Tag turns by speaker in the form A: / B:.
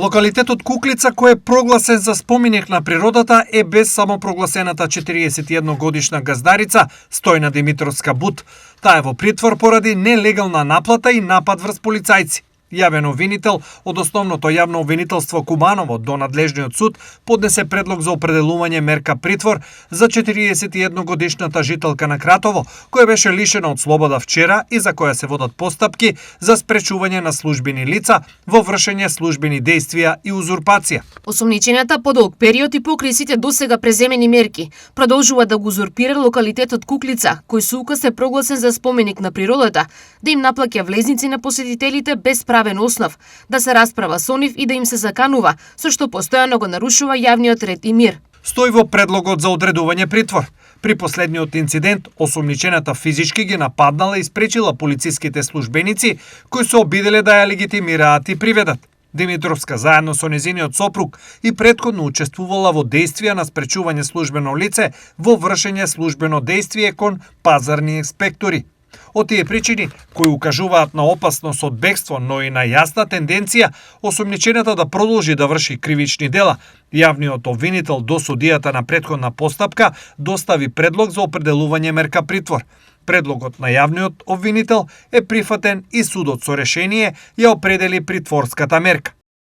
A: Локалитетот Куклица, кој е прогласен за споменик на природата, е без самопрогласената 41 годишна газдарица Стојна Димитровска Бут. Таа е во притвор поради нелегална наплата и напад врз полицајци. Јавен обвинител од Основното јавно обвинителство Куманово до надлежниот суд поднесе предлог за определување мерка притвор за 41 годишната жителка на Кратово, која беше лишена од слобода вчера и за која се водат постапки за спречување на службени лица во вршење службени дејствија и узурпација.
B: Осомничената по долг период и покрај сите досега преземени мерки продолжува да го узурпира локалитетот Куклица, кој со указ е прогласен за споменик на природата, да им наплаќа влезници на посетителите без правен основ, да се расправа со нив и да им се заканува, со што постојано го нарушува јавниот ред и мир.
A: Стои во предлогот за одредување притвор. При последниот инцидент, осомничената физички ги нападнала и спречила полициските службеници кои се обиделе да ја легитимираат и приведат. Димитровска заедно со незиниот сопруг и претходно учествувала во дејствија на спречување службено лице во вршење службено дејствие кон пазарни инспектори. Од тие причини, кои укажуваат на опасност од бегство, но и на јасна тенденција, осомничената да продолжи да врши кривични дела, јавниот обвинител до судијата на претходна постапка достави предлог за определување мерка притвор. Предлогот на јавниот обвинител е прифатен и судот со решение ја определи притворската мерка.